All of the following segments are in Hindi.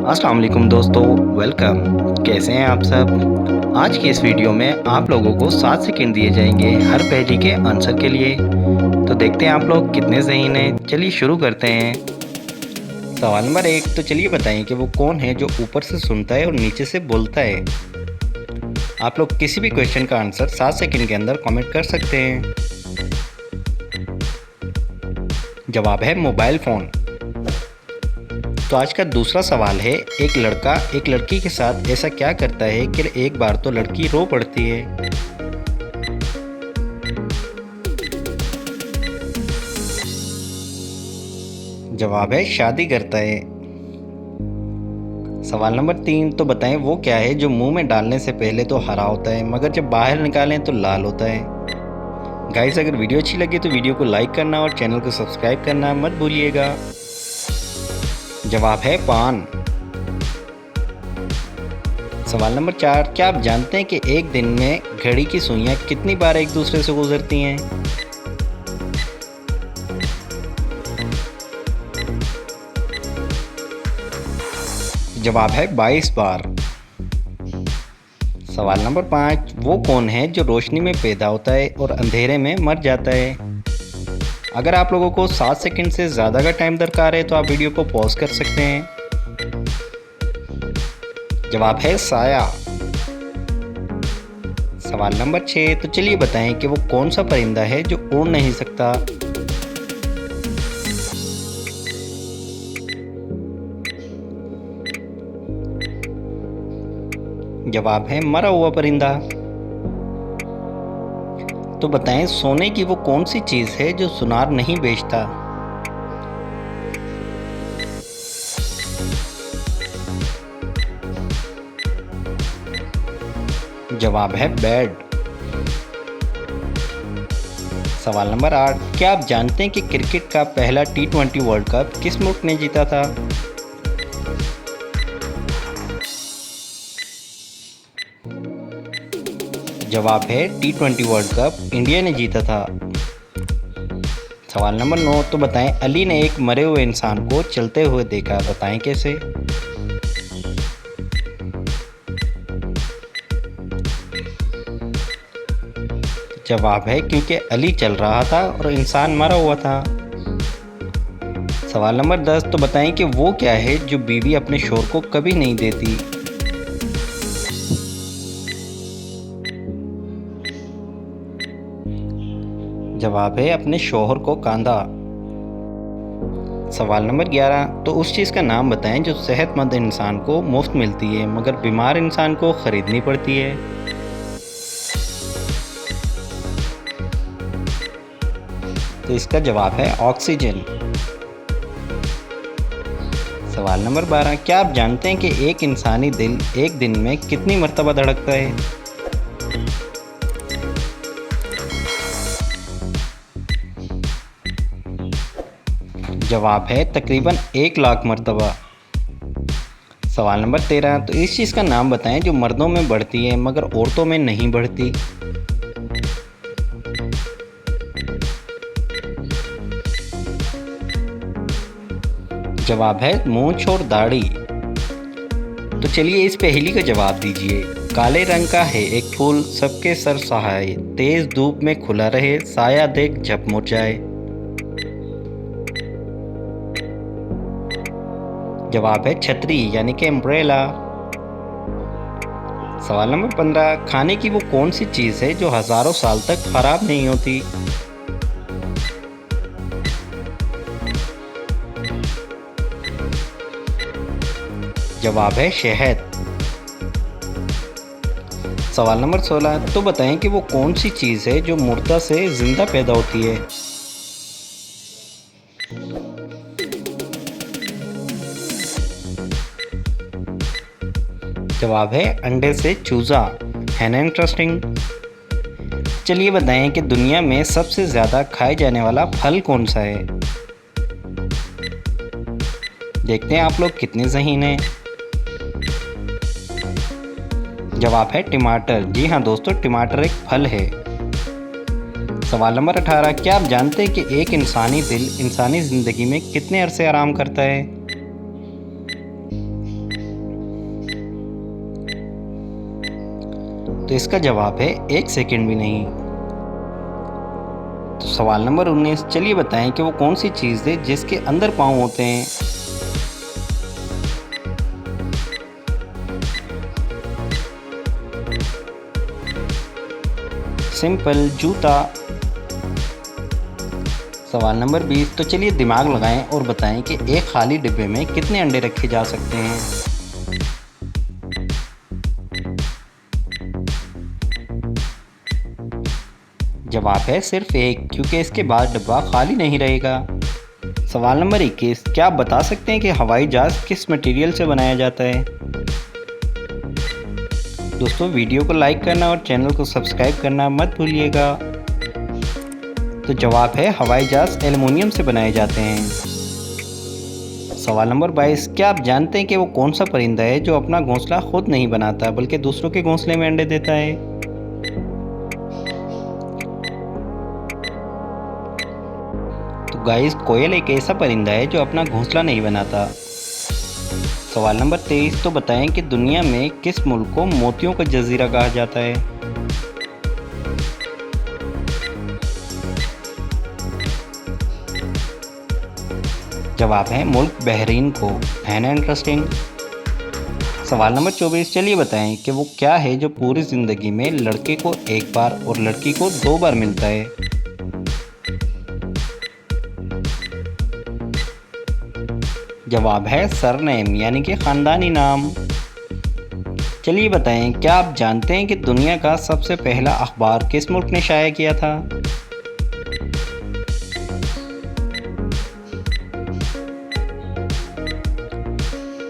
अस्सलाम वालेकुम दोस्तों, वेलकम। कैसे हैं आप सब? आज की इस वीडियो में आप लोगों को 7 सेकंड दिए जाएंगे हर पहेली के आंसर के लिए। तो देखते हैं आप लोग कितने ज़हीन हैं। चलिए शुरू करते हैं। सवाल नंबर 1, तो चलिए बताएं कि वो कौन है जो ऊपर से सुनता है और नीचे से बोलता है। आप लोग किसी भी क्वेश्चन का आंसर 7 सेकंड के अंदर कमेंट कर सकते हैं। जवाब है मोबाइल फ़ोन। तो आज का दूसरा सवाल है, एक लड़का एक लड़की के साथ ऐसा क्या करता है कि एक बार तो लड़की रो पड़ती है। जवाब है शादी करता है। सवाल नंबर 3, तो बताएं वो क्या है जो मुंह में डालने से पहले तो हरा होता है मगर जब बाहर निकालें तो लाल होता है। गाइस, अगर वीडियो अच्छी लगी तो वीडियो को लाइक करना और चैनल को सब्सक्राइब करना मत भूलिएगा। जवाब है पान। सवाल नंबर 4, क्या आप जानते हैं कि एक दिन में घड़ी की सुइयां कितनी बार एक दूसरे से गुजरती हैं? जवाब है 22 बार। सवाल नंबर 5, वो कौन है जो रोशनी में पैदा होता है और अंधेरे में मर जाता है? अगर आप लोगों को 7 सेकंड से ज़्यादा का टाइम दरकार है तो आप वीडियो को पॉज कर सकते हैं। जवाब है साया। सवाल नंबर 6, तो चलिए बताएं कि वो कौन सा परिंदा है जो उड़ नहीं सकता? जवाब है मरा हुआ परिंदा। तो बताएं सोने की वो कौन सी चीज़ है जो सुनार नहीं बेचता? जवाब है बेड। सवाल नंबर 8, क्या आप जानते हैं कि क्रिकेट का पहला T20 वर्ल्ड कप किस मुल्क ने जीता था? जवाब है T20 वर्ल्ड कप इंडिया ने जीता था। सवाल नंबर 9, तो बताएं अली ने एक मरे हुए इंसान को चलते हुए देखा, बताएं कैसे? जवाब है क्योंकि अली चल रहा था और इंसान मरा हुआ था। सवाल नंबर 10, तो बताएं कि वो क्या है जो बीवी अपने शोहर को कभी नहीं देती? जवाब है अपने शोहर को कांधा। सवाल नंबर 11, तो उस चीज़ का नाम बताएं जो सेहतमंद इंसान को मुफ्त मिलती है मगर बीमार इंसान को ख़रीदनी पड़ती है। तो इसका जवाब है ऑक्सीजन। सवाल नंबर 12, क्या आप जानते हैं कि एक इंसानी दिल एक दिन में कितनी मरतबा धड़कता है? जवाब है तकरीबन 1 लाख मरतबा। सवाल नंबर 13, तो इस चीज़ का नाम बताएं जो मर्दों में बढ़ती है मगर औरतों में नहीं बढ़ती। जवाब है मूंछ और दाढ़ी। तो चलिए इस पहेली का जवाब दीजिए। काले रंग का है एक फूल, सबके सर सहाय, तेज धूप में खुला रहे, साया देख झप मुरझाए। जवाब है छतरी यानी कि अम्ब्रेला। सवाल नंबर 15, खाने की वो कौन सी चीज़ है जो हजारों साल तक खराब नहीं होती? जवाब है शहद। सवाल नंबर 16, तो बताएं कि वो कौन सी चीज़ है जो मुर्दा से जिंदा पैदा होती है? जवाब है अंडे से चूजा। है ना इंटरेस्टिंग? चलिए बताएं कि दुनिया में सबसे ज़्यादा खाए जाने वाला फल कौन सा है? देखते हैं आप लोग कितने ज़हीन हैं। जवाब है टमाटर। जी हाँ दोस्तों, टमाटर एक फल है। सवाल नंबर 18, क्या आप जानते हैं कि एक इंसानी दिल इंसानी ज़िंदगी में कितने अरसे आराम करता है? तो इसका जवाब है 1 सेकंड भी नहीं। तो सवाल नंबर 19, चलिए बताएं कि वो कौन सी चीज़ है जिसके अंदर पाँव होते हैं। सिंपल, जूता। सवाल नंबर 20, तो चलिए दिमाग लगाएं और बताएं कि एक खाली डिब्बे में कितने अंडे रखे जा सकते हैं। जवाब है सिर्फ एक, क्योंकि इसके बाद डिब्बा खाली नहीं रहेगा। सवाल नंबर 21, क्या आप बता सकते हैं कि हवाई जहाज़ किस मटेरियल से बनाया जाता है। दोस्तों, वीडियो को लाइक करना और चैनल को सब्सक्राइब करना मत भूलिएगा। तो जवाब है हवाई जहाज़ एल्युमिनियम से बनाए जाते हैं। सवाल नंबर 22, क्या आप जानते हैं कि वो कौन सा परिंदा है जो अपना घोंसला खुद नहीं बनाता बल्कि दूसरों के घोंसले में अंडे देता है। तो गाइस, कोयल एक ऐसा परिंदा है जो अपना घोंसला नहीं बनाता। सवाल नंबर 23, तो बताएं कि दुनिया में किस मुल्क को मोतियों का जजीरा कहा जाता है। जवाब है मुल्क बहरीन को। है ना इंटरेस्टिंग। सवाल नंबर 24, चलिए बताएं कि वो क्या है जो पूरी ज़िंदगी में लड़के को एक बार और लड़की को 2 बार मिलता है। जवाब है सरनेम, यानी कि ख़ानदानी नाम। चलिए बताएं, क्या आप जानते हैं कि दुनिया का सबसे पहला अखबार किस मुल्क ने शाया किया था।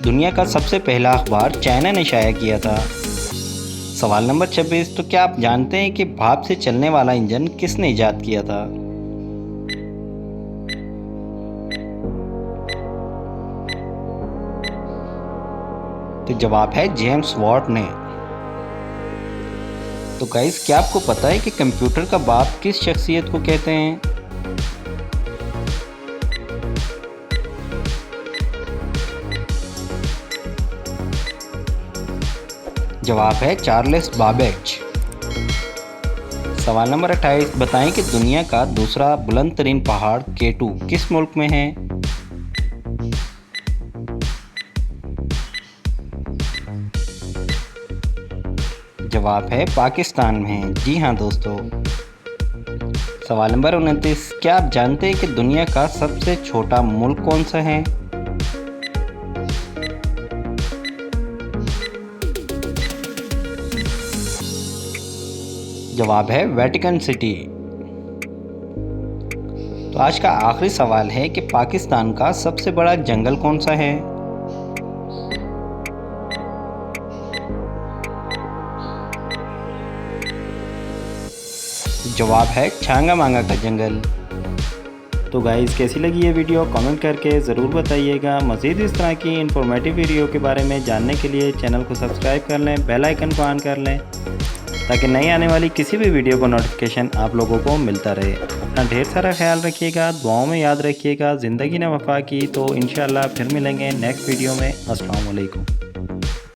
दुनिया का सबसे पहला अखबार चाइना ने शाया किया था। सवाल नंबर 26, तो क्या आप जानते हैं कि भाप से चलने वाला इंजन किसने इजाद किया था। तो जवाब है जेम्स वाट ने। तो गाइस, क्या आपको पता है कि कंप्यूटर का बाप किस शख्सियत को कहते हैं। जवाब है चार्ल्स बाबेज। सवाल नंबर 28, बताएं कि दुनिया का दूसरा बुलंद तरीन पहाड़ K2 किस मुल्क में है। जवाब है पाकिस्तान में। जी हाँ दोस्तों। सवाल नंबर 29, क्या आप जानते हैं कि दुनिया का सबसे छोटा मुल्क कौन सा है। जवाब है वेटिकन सिटी। तो आज का आखिरी सवाल है कि पाकिस्तान का सबसे बड़ा जंगल कौन सा है। जवाब है छांगा मांगा का जंगल। तो गाइस, कैसी लगी ये वीडियो कमेंट करके ज़रूर बताइएगा। मज़ीद इस तरह की इंफॉर्मेटिव वीडियो के बारे में जानने के लिए चैनल को सब्सक्राइब कर लें, बेल आइकन को ऑन कर लें, ताकि नई आने वाली किसी भी वीडियो का नोटिफिकेशन आप लोगों को मिलता रहे। अपना ढेर सारा ख्याल रखिएगा, दुआओं में याद रखिएगा। ज़िंदगी ने वफ़ा की। तो इंशाअल्लाह फिर मिलेंगे नेक्स्ट वीडियो में। अस्सलाम वालेकुम।